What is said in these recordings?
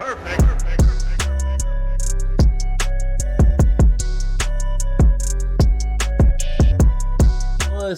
What's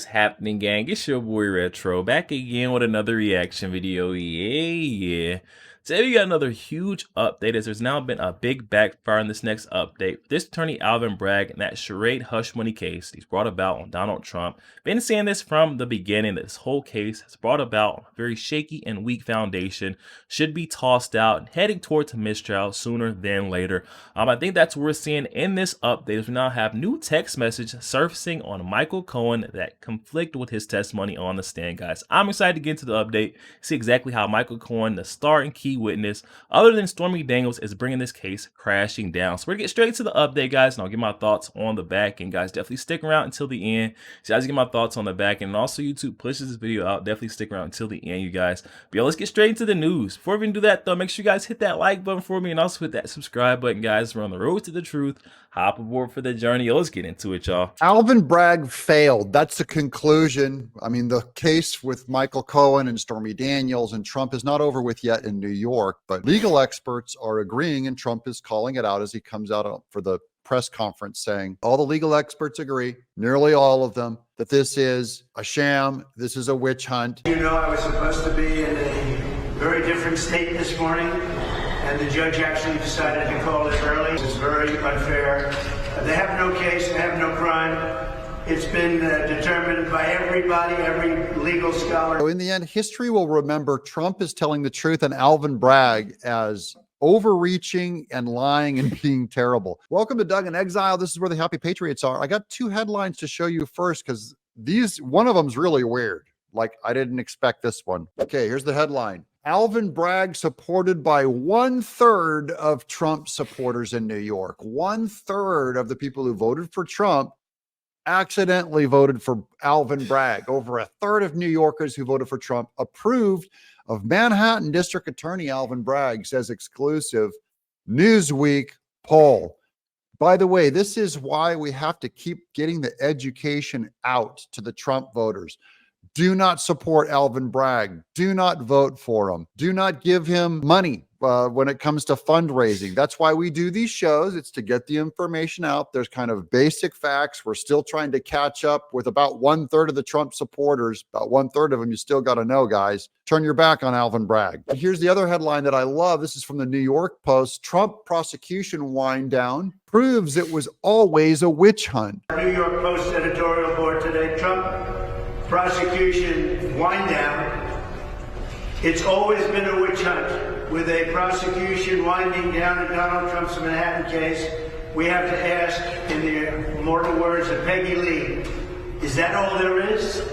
happening, gang? It's your boy Retro back again with another reaction video. Yeah. Today we got another huge update, as there's now been a big backfire in this next update. This attorney Alvin Bragg and that charade hush money case he's brought about on Donald Trump. Been saying this from the beginning, that this whole case has brought about a very shaky and weak foundation, should be tossed out and heading towards mistrial sooner than later. I think that's what we're seeing in this update, as we now have new text message surfacing on Michael Cohen that conflict with his testimony on the stand, guys. I'm excited to get into the update, see exactly how Michael Cohen, the star and key witness other than Stormy Daniels, is bringing this case crashing down. So we're gonna get straight to the update, guys, and I'll give my thoughts on the back end, guys. Definitely stick around until the end so guys get my thoughts on the back end, and also YouTube pushes this video out. Definitely stick around until the end, you guys. But yeah, let's get straight into the news. Before we can do that though, make sure you guys hit that like button for me and also hit that subscribe button, guys. We're on the road to the truth. Hop aboard for the journey. Let's get into it, y'all. Alvin Bragg failed. That's the conclusion. I mean, the case with Michael Cohen and Stormy Daniels and Trump is not over with yet in New York, but legal experts are agreeing, and Trump is calling it out as he comes out for the press conference saying all the legal experts agree, nearly all of them, that this is a sham. This is a witch hunt. You know, I was supposed to be in a very different state this morning, and the judge actually decided to call it early. It's very unfair. They have no case, they have no crime. It's been determined by everybody, every legal scholar. So in the end, history will remember Trump is telling the truth and Alvin Bragg as overreaching and lying and being terrible. Welcome to Doug in Exile. This is where the happy patriots are. I got two headlines to show you first, because one of them's really weird. Like, I didn't expect this one. Okay, here's the headline. Alvin Bragg supported by 1/3 of Trump supporters in New York. 1/3 of the people who voted for Trump accidentally voted for Alvin Bragg. Over 1/3 of New Yorkers who voted for Trump approved of Manhattan District Attorney Alvin Bragg, says exclusive Newsweek poll. By the way, this is why we have to keep getting the education out to the Trump voters. Do not support Alvin Bragg. Do not vote for him. Do not give him money when it comes to fundraising. That's why we do these shows. It's to get the information out. There's kind of basic facts. We're still trying to catch up with about 1/3 of the Trump supporters. About 1/3 of them you still got to know, guys. Turn your back on Alvin Bragg. But here's the other headline that I love. This is from the New York Post. Trump prosecution wind down proves it was always a witch hunt. New York Post editorial board today, Trump prosecution wind down. It's always been a witch hunt. With a prosecution winding down in Donald Trump's Manhattan case, we have to ask, in the immortal words of Peggy Lee, is that all there is?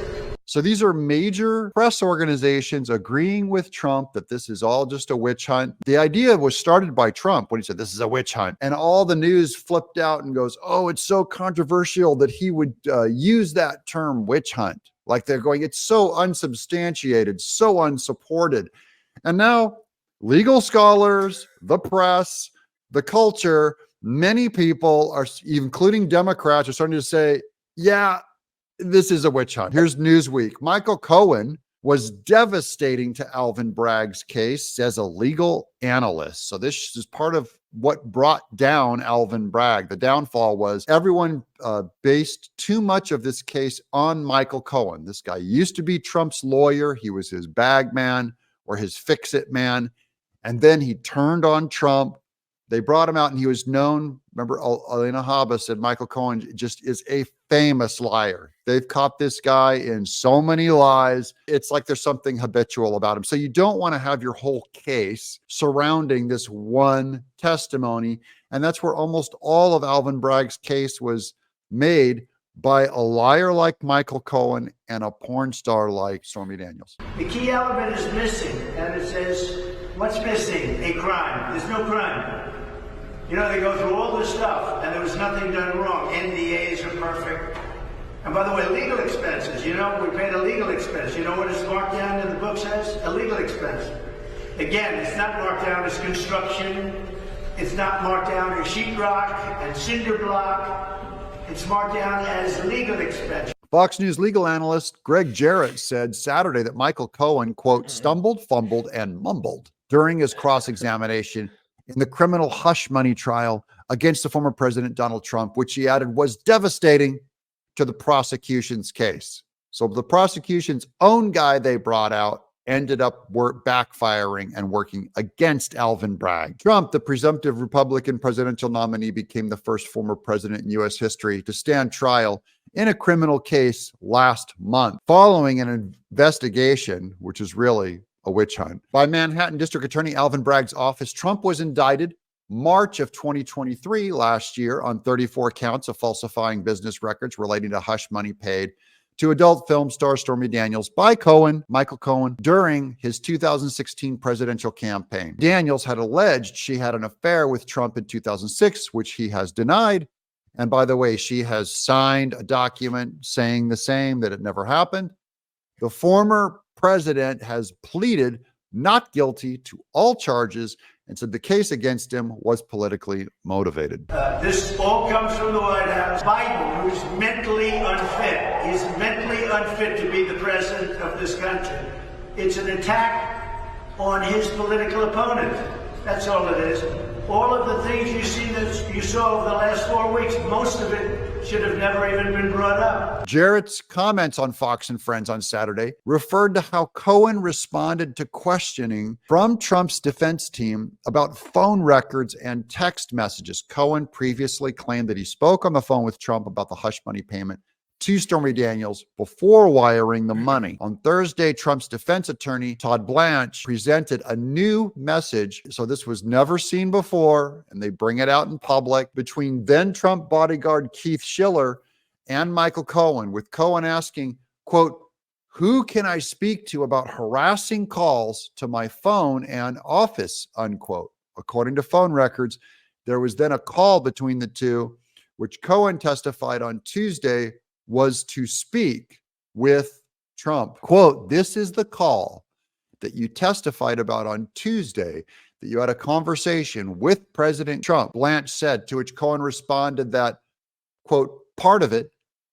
So these are major press organizations agreeing with Trump that this is all just a witch hunt. The idea was started by Trump when he said this is a witch hunt, and all the news flipped out and goes, oh, it's so controversial that he would use that term witch hunt. Like, they're going, it's so unsubstantiated, so unsupported. And now legal scholars, the press, the culture, many people are, including Democrats, are starting to say, yeah, this is a witch hunt. Here's Newsweek. Michael Cohen was devastating to Alvin Bragg's case as a legal analyst. So this is part of what brought down Alvin Bragg. The downfall was everyone based too much of this case on Michael Cohen. This guy used to be Trump's lawyer. He was his bag man or his fix-it man. And then he turned on Trump. They brought him out, and he was known. Remember, Alina Habba said Michael Cohen just is a famous liar. They've caught this guy in so many lies. It's like there's something habitual about him. So you don't want to have your whole case surrounding this one testimony. And that's where almost all of Alvin Bragg's case was made, by a liar like Michael Cohen and a porn star like Stormy Daniels. The key element is missing, and it says, what's missing? A crime. There's no crime. You know, they go through all this stuff, and there was nothing done wrong. NDAs are perfect. And by the way, legal expenses, you know, we paid a legal expense. You know what it's marked down in the book says? A legal expense. Again, it's not marked down as construction. It's not marked down as sheetrock and cinder block. It's marked down as legal expense. Fox News legal analyst Greg Jarrett said Saturday that Michael Cohen, quote, stumbled, fumbled, and mumbled during his cross-examination in the criminal hush money trial against the former president Donald Trump, which he added was devastating to the prosecution's case. So the prosecution's own guy they brought out ended up backfiring and working against Alvin Bragg. Trump, the presumptive Republican presidential nominee, became the first former president in U.S. history to stand trial in a criminal case last month, following an investigation, which is really a witch hunt, by Manhattan District Attorney Alvin Bragg's office. Trump was indicted March of 2023, last year, on 34 counts of falsifying business records relating to hush money paid to adult film star Stormy Daniels by Michael Cohen, during his 2016 presidential campaign. Daniels had alleged she had an affair with Trump in 2006, which he has denied. And by the way, she has signed a document saying the same, that it never happened. The former president has pleaded not guilty to all charges and said the case against him was politically motivated. This all comes from the White House. Biden, who's mentally unfit, he's mentally unfit to be the president of this country. It's an attack on his political opponent. That's all it is. All of the things you saw over the last 4 weeks, most of it should have never even been brought up. Jarrett's comments on Fox and Friends on Saturday referred to how Cohen responded to questioning from Trump's defense team about phone records and text messages. Cohen previously claimed that he spoke on the phone with Trump about the hush money payment to Stormy Daniels before wiring the money. On Thursday, Trump's defense attorney, Todd Blanche, presented a new message. So this was never seen before, and they bring it out in public, between then Trump bodyguard Keith Schiller and Michael Cohen, with Cohen asking, quote, "Who can I speak to about harassing calls to my phone and office," unquote. According to phone records, there was then a call between the two, which Cohen testified on Tuesday was to speak with Trump. Quote, "This is the call that you testified about on Tuesday, that you had a conversation with President Trump," Blanche said, to which Cohen responded that, quote, "part of it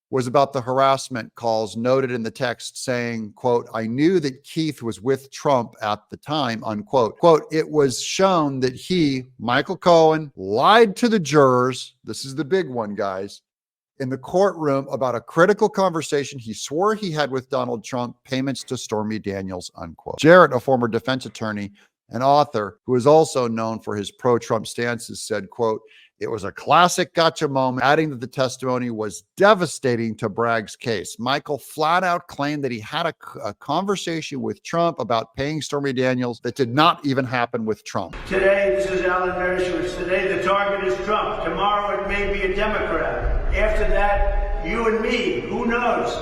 was about the harassment calls noted in the text, saying, quote, I knew that Keith was with Trump at the time," unquote. Quote, "It was shown that he, Michael Cohen, lied to the jurors," this is the big one, guys, "in the courtroom about a critical conversation he swore he had with Donald Trump, payments to Stormy Daniels," unquote. Jarrett, a former defense attorney and author who is also known for his pro-Trump stances, said, quote, "It was a classic gotcha moment," adding that the testimony was devastating to Bragg's case. Michael flat out claimed that he had a conversation with Trump about paying Stormy Daniels that did not even happen with Trump. Today, this is Alan Dershowitz. Today, the target is Trump. Tomorrow, it may be a Democrat. After that, you and me, who knows?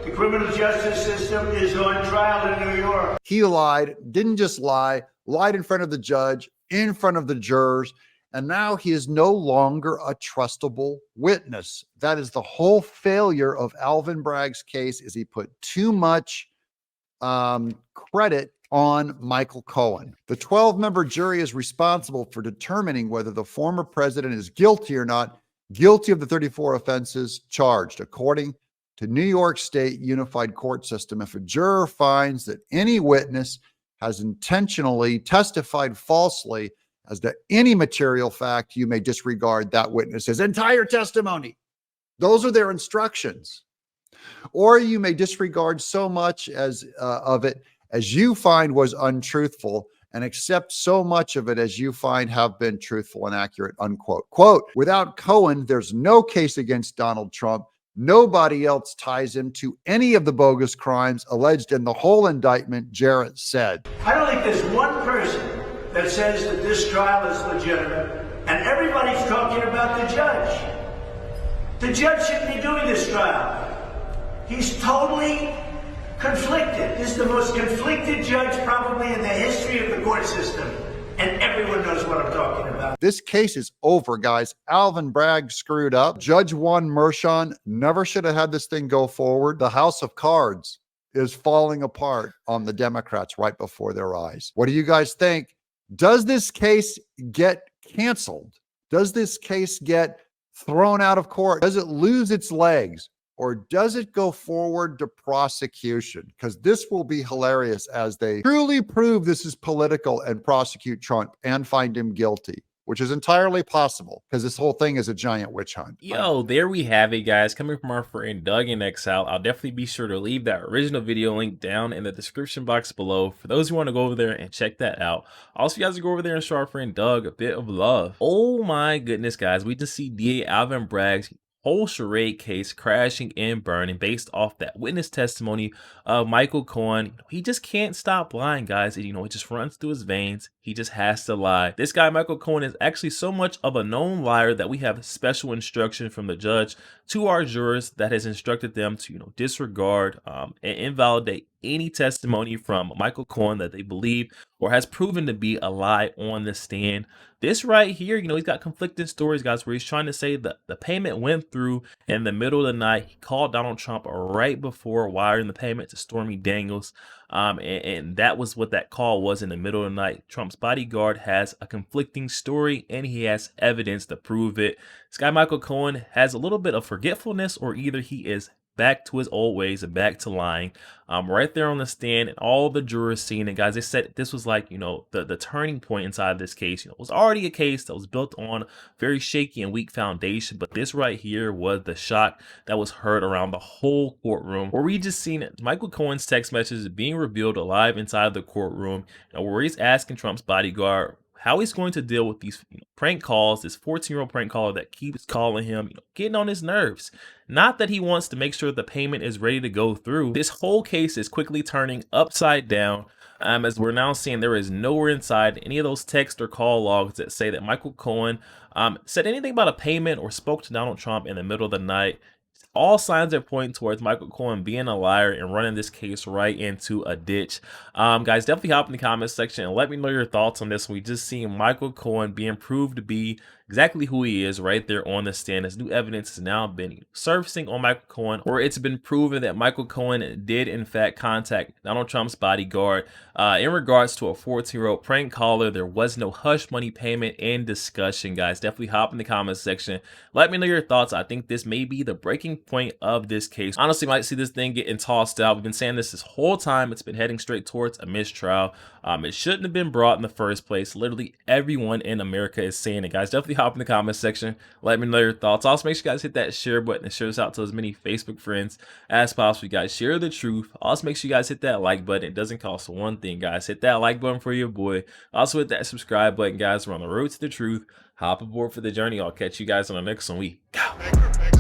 The criminal justice system is on trial in New York. He lied, didn't just lie, lied in front of the judge, in front of the jurors, and now he is no longer a trustable witness. That is the whole failure of Alvin Bragg's case, is he put too much credit on Michael Cohen. The 12-member jury is responsible for determining whether the former president is guilty or not, guilty of the 34 offenses charged. According to New York State Unified Court System, if a juror finds that any witness has intentionally testified falsely as to any material fact, you may disregard that witness's entire testimony. Those are their instructions. Or you may disregard so much of it as you find was untruthful, and accept so much of it as you find have been truthful and accurate," unquote. Quote, "Without Cohen, there's no case against Donald Trump. Nobody else ties him to any of the bogus crimes alleged in the whole indictment," Jarrett said. I don't think there's one person that says that this trial is legitimate, and everybody's talking about the judge. The judge shouldn't be doing this trial. He's totally conflicted. This is the most conflicted judge probably in the history of the court system. And everyone knows what I'm talking about. This case is over, guys. Alvin Bragg screwed up. Judge Juan Merchan never should have had this thing go forward. The house of cards is falling apart on the Democrats right before their eyes. What do you guys think? Does this case get canceled? Does this case get thrown out of court? Does it lose its legs? Or does it go forward to prosecution? Because this will be hilarious as they truly prove this is political and prosecute Trump and find him guilty. which is entirely possible because this whole thing is a giant witch hunt. Yo, there we have it, guys. Coming from our friend Doug in Exile. I'll definitely be sure to leave that original video link down in the description box below for those who want to go over there and check that out. Also, you guys go over there and show our friend Doug a bit of love. Oh my goodness, guys. We just see DA Alvin Bragg's whole charade case crashing and burning based off that witness testimony of Michael Cohen. He just can't stop lying, guys. And, it just runs through his veins. He just has to lie. This guy, Michael Cohen, is actually so much of a known liar that we have special instruction from the judge to our jurors that has instructed them to, disregard and invalidate any testimony from Michael Cohen that they believe or has proven to be a lie on the stand. This right here, he's got conflicting stories, guys, where he's trying to say that the payment went through in the middle of the night. He called Donald Trump right before wiring the payment to Stormy Daniels. And that was what that call was, in the middle of the night. Trump's bodyguard has a conflicting story and he has evidence to prove it. This guy, Michael Cohen, has a little bit of forgetfulness, or either he is back to his old ways and back to lying. Right there on the stand, and all the jurors seeing it, guys. They said this was like, the turning point inside this case. It was already a case that was built on very shaky and weak foundation, but this right here was the shock that was heard around the whole courtroom, where we just seen Michael Cohen's text messages being revealed alive inside the courtroom, where he's asking Trump's bodyguard how he's going to deal with these prank calls, this 14-year-old prank caller that keeps calling him, getting on his nerves. Not that he wants to make sure the payment is ready to go through. This whole case is quickly turning upside down, as we're now seeing there is nowhere inside any of those text or call logs that say that Michael Cohen said anything about a payment or spoke to Donald Trump in the middle of the night. All signs are pointing towards Michael Cohen being a liar and running this case right into a ditch. Guys, definitely hop in the comment section and let me know your thoughts on this. We just seen Michael Cohen being proved to be exactly who he is right there on the stand, as new evidence has now been surfacing on Michael Cohen, or it's been proven that Michael Cohen did in fact contact Donald Trump's bodyguard in regards to a 14-year-old prank caller. There was no hush money payment in discussion. Guys, definitely hop in the comment section. Let me know your thoughts. I think this may be the breaking point of this case. Honestly, might see this thing getting tossed out. We've been saying this whole time. It's been heading straight towards a mistrial. It shouldn't have been brought in the first place. Literally everyone in America is saying it, guys. Definitely hop in the comment section. Let me know your thoughts. Also, make sure you guys hit that share button and share this out to as many Facebook friends as possible. You guys share the truth. Also, make sure you guys hit that like button. It doesn't cost one thing, guys. Hit that like button for your boy. Also, hit that subscribe button, guys. We're on the road to the truth. Hop aboard for the journey. I'll catch you guys on the next one. We go.